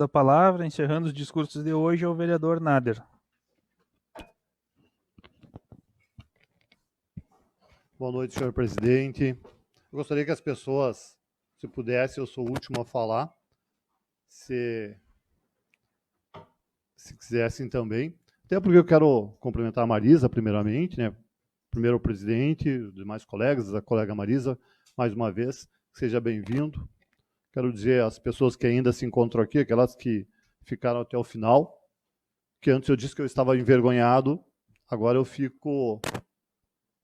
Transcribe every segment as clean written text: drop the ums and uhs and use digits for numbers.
Da palavra, encerrando os discursos de hoje, é o vereador Nader. Boa noite, senhor presidente. Eu gostaria que as pessoas, se pudesse, eu sou o último a falar, se quisessem também. Até porque eu quero cumprimentar a Marisa, primeiramente, né? Primeiro o presidente, os demais colegas, a colega Marisa, mais uma vez, seja bem-vindo. Quero dizer às pessoas que ainda se encontram aqui, aquelas que ficaram até o final, que antes eu disse que eu estava envergonhado, agora eu fico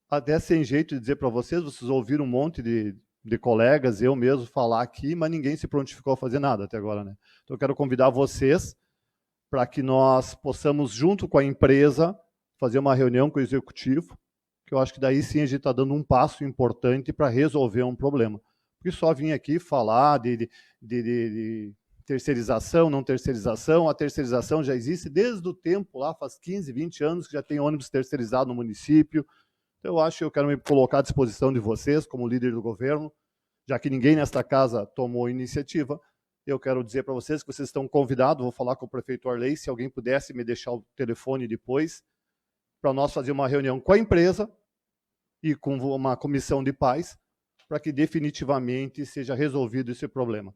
até sem jeito de dizer para vocês ouviram um monte de colegas, eu mesmo falar aqui, mas ninguém se prontificou a fazer nada até agora, né? Então eu quero convidar vocês para que nós possamos, junto com a empresa, fazer uma reunião com o executivo, que eu acho que daí sim a gente está dando um passo importante para resolver um problema. Porque só vim aqui falar de terceirização, não terceirização, a terceirização já existe desde o tempo lá, faz 15, 20 anos que já tem ônibus terceirizado no município. Então eu acho que eu quero me colocar à disposição de vocês, como líder do governo, já que ninguém nesta casa tomou iniciativa, eu quero dizer para vocês que vocês estão convidados, vou falar com o prefeito Arley, se alguém pudesse me deixar o telefone depois, para nós fazer uma reunião com a empresa e com uma comissão de paz, para que definitivamente seja resolvido esse problema.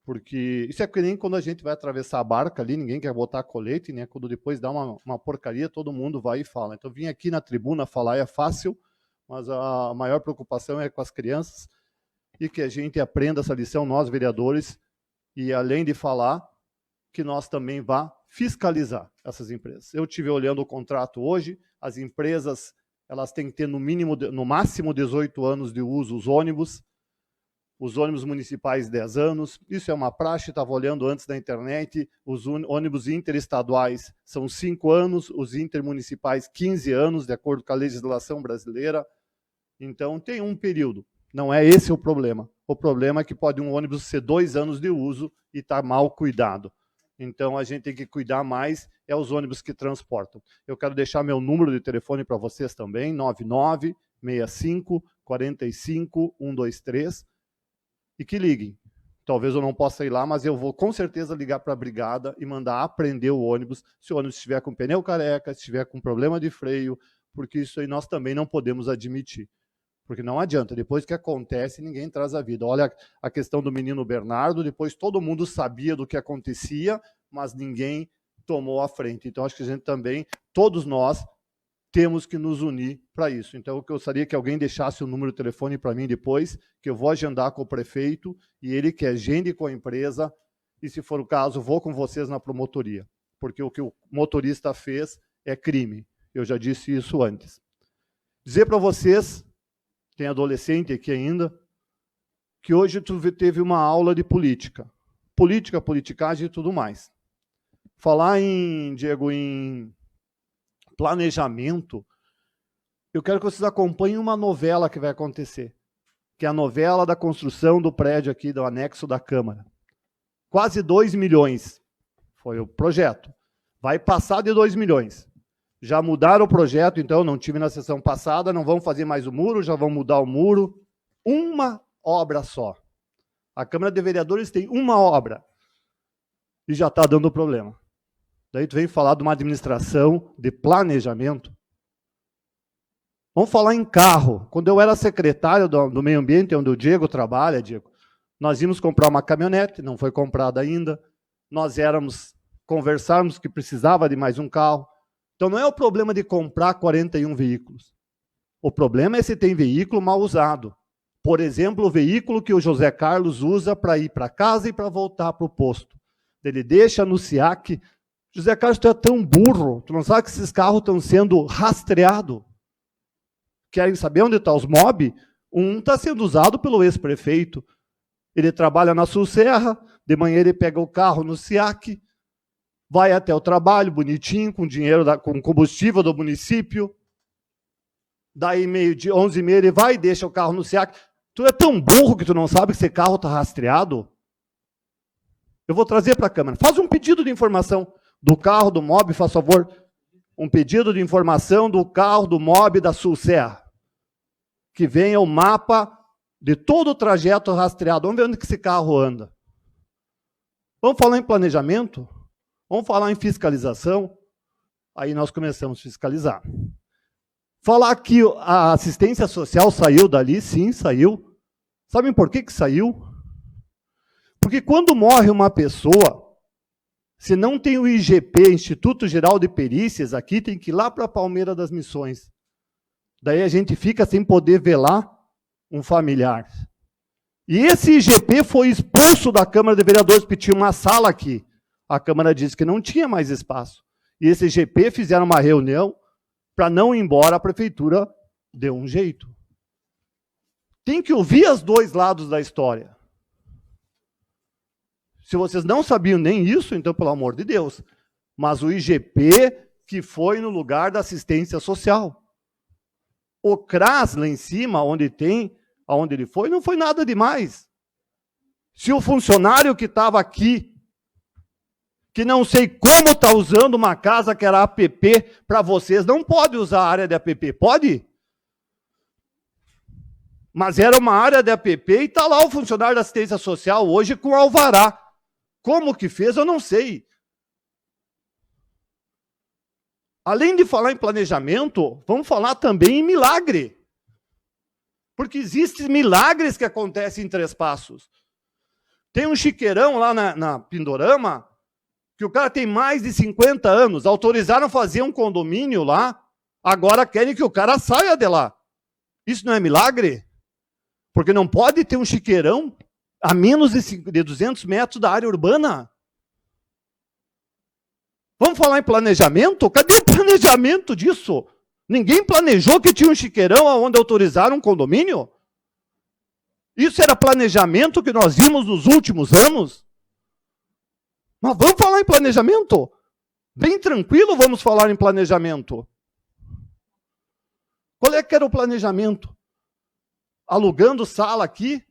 Porque isso é que nem quando a gente vai atravessar a barca ali, ninguém quer botar colete, né? Quando depois dá uma porcaria, todo mundo vai e fala. Então, vir aqui na tribuna falar é fácil, mas a maior preocupação é com as crianças e que a gente aprenda essa lição, nós vereadores, e além de falar, que nós também vá fiscalizar essas empresas. Eu estive olhando o contrato hoje, as empresas elas têm que ter no máximo 18 anos de uso os ônibus municipais 10 anos, isso é uma praxe, estava olhando antes da internet, os ônibus interestaduais são 5 anos, os intermunicipais 15 anos, de acordo com a legislação brasileira, então tem um período, não é esse o problema é que pode um ônibus ser 2 anos de uso e estar mal cuidado. Então, a gente tem que cuidar mais, é os ônibus que transportam. Eu quero deixar meu número de telefone para vocês também, 99 65 45 123, e que liguem. Talvez eu não possa ir lá, mas eu vou com certeza ligar para a brigada e mandar apreender o ônibus, se o ônibus estiver com pneu careca, se estiver com problema de freio, porque isso aí nós também não podemos admitir. Porque não adianta, depois que acontece, ninguém traz a vida. Olha a questão do menino Bernardo, depois todo mundo sabia do que acontecia, mas ninguém tomou a frente. Então, acho que a gente também, todos nós, temos que nos unir para isso. Então, eu gostaria que alguém deixasse o número de telefone para mim depois, que eu vou agendar com o prefeito, e ele que agende com a empresa, e se for o caso, vou com vocês na promotoria. Porque o que o motorista fez é crime. Eu já disse isso antes. Dizer para vocês, tem adolescente aqui ainda, que hoje teve uma aula de política. Política, politicagem e tudo mais. Falar Diego, em planejamento, eu quero que vocês acompanhem uma novela que vai acontecer, que é a novela da construção do prédio aqui, do anexo da Câmara. Quase 2 milhões foi o projeto. Vai passar de 2 milhões. Já mudaram o projeto, então, não tive na sessão passada, não vão fazer mais o muro, já vão mudar o muro. Uma obra só. A Câmara de Vereadores tem uma obra e já está dando problema. Daí tu vem falar de uma administração de planejamento. Vamos falar em carro. Quando eu era secretário do Meio Ambiente, onde o Diego trabalha, Diego, nós íamos comprar uma caminhonete, não foi comprada ainda. Nós conversarmos que precisava de mais um carro. Então, não é o problema de comprar 41 veículos. O problema é se tem veículo mal usado. Por exemplo, o veículo que o José Carlos usa para ir para casa e para voltar para o posto. Ele deixa no SIAC. José Carlos, tu é tão burro, tu não sabe que esses carros estão sendo rastreados. Querem saber onde estão os mob? Um está sendo usado pelo ex-prefeito. Ele trabalha na Sul Serra, de manhã ele pega o carro no SIAC, vai até o trabalho, bonitinho, com dinheiro, com combustível do município. Daí, meio-dia, 11h30, ele vai e deixa o carro no SIAC. Tu é tão burro que tu não sabe que esse carro está rastreado? Eu vou trazer para a Câmara. Faz um pedido de informação do carro do MOB, faz favor. Um pedido de informação do carro do MOB da Sul Serra. Que venha o mapa de todo o trajeto rastreado. Vamos ver onde que esse carro anda. Vamos falar em planejamento? Vamos falar em fiscalização? Aí nós começamos a fiscalizar. Falar que a assistência social saiu dali, sim, saiu. Sabem por que saiu? Porque quando morre uma pessoa, se não tem o IGP, Instituto Geral de Perícias, aqui tem que ir lá para a Palmeira das Missões. Daí a gente fica sem poder velar um familiar. E esse IGP foi expulso da Câmara de Vereadores, porque tinha uma sala aqui. A Câmara disse que não tinha mais espaço. E esse IGP fizeram uma reunião para não ir embora, a Prefeitura deu um jeito. Tem que ouvir os dois lados da história. Se vocês não sabiam nem isso, então, pelo amor de Deus. Mas o IGP que foi no lugar da assistência social. O CRAS, lá em cima, onde ele foi, não foi nada demais. Se o funcionário que estava aqui, que não sei como está usando uma casa que era APP para vocês, não pode usar a área de APP, pode? Mas era uma área de APP e está lá o funcionário da assistência social hoje com alvará. Como que fez, eu não sei. Além de falar em planejamento, vamos falar também em milagre. Porque existem milagres que acontecem em Três Passos. Tem um chiqueirão lá na Pindorama, que o cara tem mais de 50 anos, autorizaram fazer um condomínio lá, agora querem que o cara saia de lá. Isso não é milagre? Porque não pode ter um chiqueirão a menos de 200 metros da área urbana. Vamos falar em planejamento? Cadê o planejamento disso? Ninguém planejou que tinha um chiqueirão onde autorizaram um condomínio? Isso era planejamento que nós vimos nos últimos anos? Mas vamos falar em planejamento? Bem tranquilo vamos falar em planejamento. Qual é que era o planejamento? Alugando sala aqui?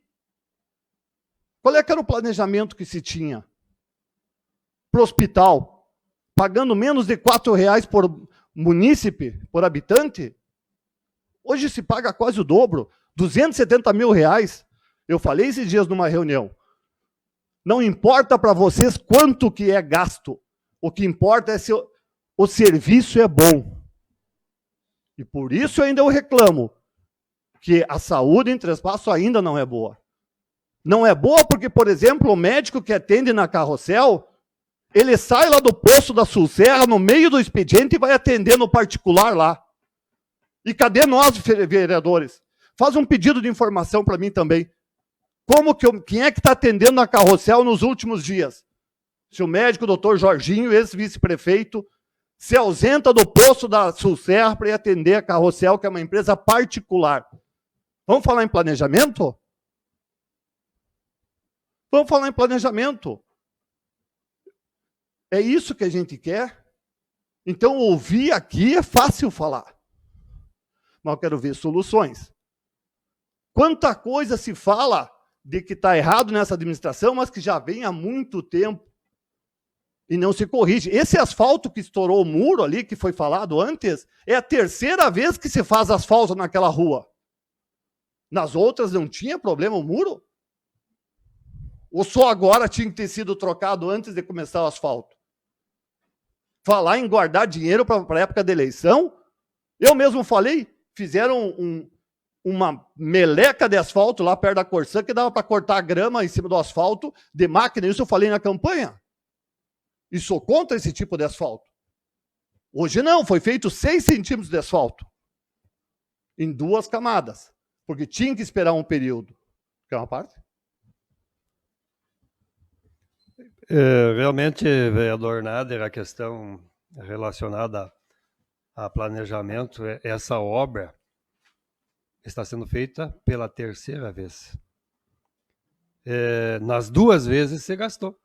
Qual é que era o planejamento que se tinha? Para o hospital, pagando menos de R$4 por munícipe, por habitante? Hoje se paga quase o dobro, R$270 mil. Eu falei esses dias numa reunião. Não importa para vocês quanto que é gasto. O que importa é se o serviço é bom. E por isso ainda eu reclamo que a saúde em Três Passos ainda não é boa. Não é boa porque, por exemplo, o médico que atende na Carrossel, ele sai lá do posto da Sulserra, no meio do expediente, e vai atender no particular lá. E cadê nós, vereadores? Faz um pedido de informação para mim também. Quem é que está atendendo na Carrossel nos últimos dias? Se o médico, o doutor Jorginho, ex-vice-prefeito, se ausenta do posto da Sulserra para ir atender a Carrossel, que é uma empresa particular. Vamos falar em planejamento? Vamos falar em planejamento. É isso que a gente quer? Então, ouvir aqui é fácil falar. Mas eu quero ver soluções. Quanta coisa se fala de que está errado nessa administração, mas que já vem há muito tempo e não se corrige. Esse asfalto que estourou o muro ali, que foi falado antes, é a terceira vez que se faz asfalto naquela rua. Nas outras não tinha problema o muro? Ou só agora tinha que ter sido trocado antes de começar o asfalto? Falar em guardar dinheiro para a época da eleição? Eu mesmo falei, fizeram uma meleca de asfalto lá perto da Corsã, que dava para cortar a grama em cima do asfalto de máquina. Isso eu falei na campanha. E sou contra esse tipo de asfalto. Hoje não, foi feito 6 centímetros de asfalto. Em 2 camadas. Porque tinha que esperar um período. Quer uma parte? Realmente, vereador Nader, a questão relacionada a planejamento, essa obra está sendo feita pela terceira vez. Nas 2 vezes se gastou.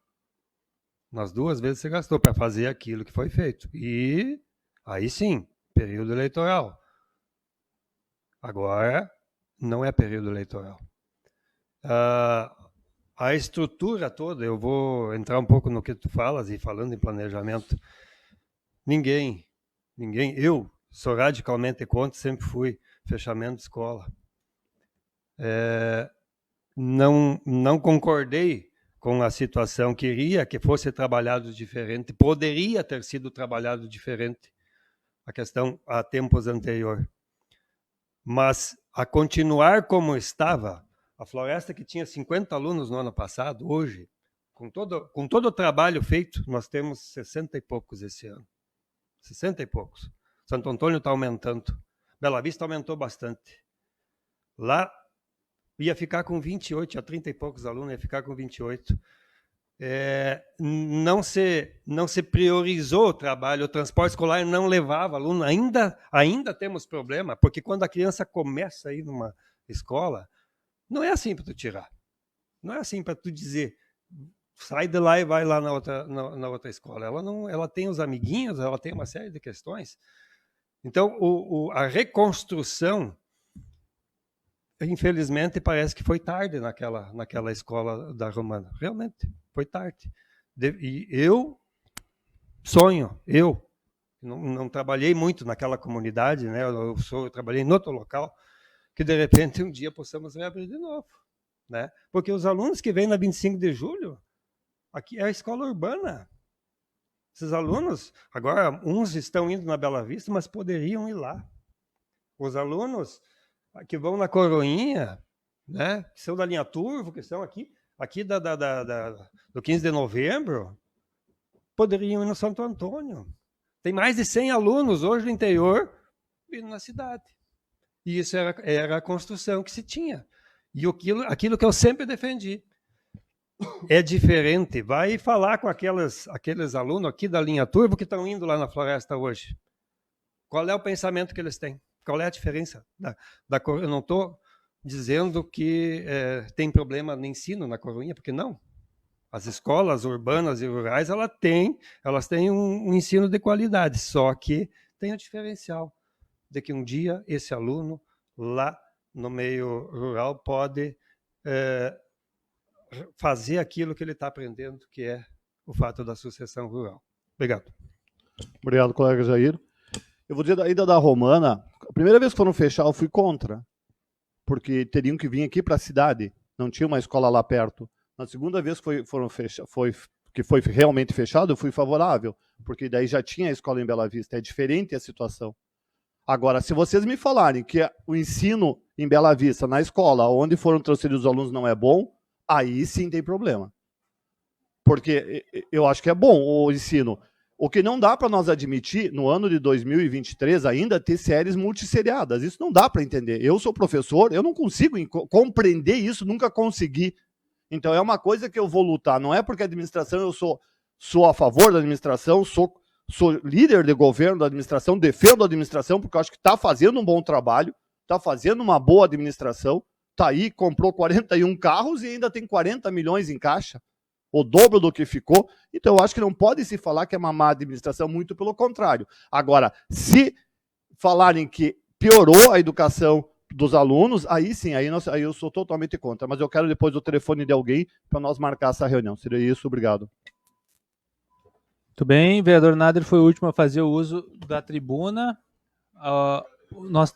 Nas 2 vezes se gastou para fazer aquilo que foi feito. E aí sim, período eleitoral. Agora, não é período eleitoral. A estrutura toda, eu vou entrar um pouco no que tu falas, e falando em planejamento, ninguém, eu sou radicalmente contra, sempre fui, fechamento de escola. Não concordei com a situação, queria que fosse trabalhado diferente, poderia ter sido trabalhado diferente, a questão há tempos anterior. Mas a continuar como estava, a floresta que tinha 50 alunos no ano passado, hoje, com todo o trabalho feito, nós temos 60 e poucos esse ano. 60 e poucos. Santo Antônio está aumentando. Bela Vista aumentou bastante. Lá ia ficar com 28, tinha 30 e poucos alunos, ia ficar com 28. Não se priorizou o trabalho, o transporte escolar não levava aluno. Ainda temos problema, porque quando a criança começa a ir numa escola, não é assim para tu tirar. Não é assim para tu dizer, sai de lá e vai lá na outra escola. Ela tem os amiguinhos, ela tem uma série de questões. Então, a reconstrução, infelizmente, parece que foi tarde naquela escola da Romana. Realmente, foi tarde. E eu não trabalhei muito naquela comunidade, né? Eu trabalhei em outro local, que de repente um dia possamos reabrir de novo. Né? Porque os alunos que vêm na 25 de julho, aqui é a escola urbana. Esses alunos, agora uns estão indo na Bela Vista, mas poderiam ir lá. Os alunos que vão na Coroinha, né, que são da linha Turvo, que são aqui do 15 de novembro, poderiam ir no Santo Antônio. Tem mais de 100 alunos hoje no interior vindo na cidade. E isso era a construção que se tinha. E aquilo que eu sempre defendi. É diferente. Vai falar com aqueles alunos aqui da linha Turbo que estão indo lá na floresta hoje. Qual é o pensamento que eles têm? Qual é a diferença? Eu não estou dizendo que tem problema no ensino na Coroinha, porque não. As escolas urbanas e rurais elas têm um ensino de qualidade, só que tem o diferencial de que um dia esse aluno lá no meio rural pode fazer aquilo que ele está aprendendo, que é o fato da sucessão rural. Obrigado. Obrigado, colega Jair. Eu vou dizer ainda da Romana, a primeira vez que foram fechar, eu fui contra, porque teriam que vir aqui para a cidade, não tinha uma escola lá perto. Na segunda vez que foi realmente fechado, eu fui favorável, porque daí já tinha a escola em Bela Vista, é diferente a situação. Agora, se vocês me falarem que o ensino em Bela Vista, na escola, onde foram transferidos os alunos, não é bom, aí sim tem problema. Porque eu acho que é bom o ensino. O que não dá para nós admitir, no ano de 2023, ainda ter séries multisseriadas. Isso não dá para entender. Eu sou professor, eu não consigo compreender isso, nunca consegui. Então é uma coisa que eu vou lutar. Não é porque a administração, eu sou a favor da administração, sou líder de governo da administração, defendo a administração, porque eu acho que está fazendo um bom trabalho, está fazendo uma boa administração, está aí, comprou 41 carros e ainda tem 40 milhões em caixa, o dobro do que ficou. Então eu acho que não pode se falar que é uma má administração, muito pelo contrário. Agora, se falarem que piorou a educação dos alunos, aí sim, aí eu sou totalmente contra. Mas eu quero depois o telefone de alguém para nós marcar essa reunião. Seria isso, obrigado. Muito bem, vereador Nader foi o último a fazer o uso da tribuna. Nós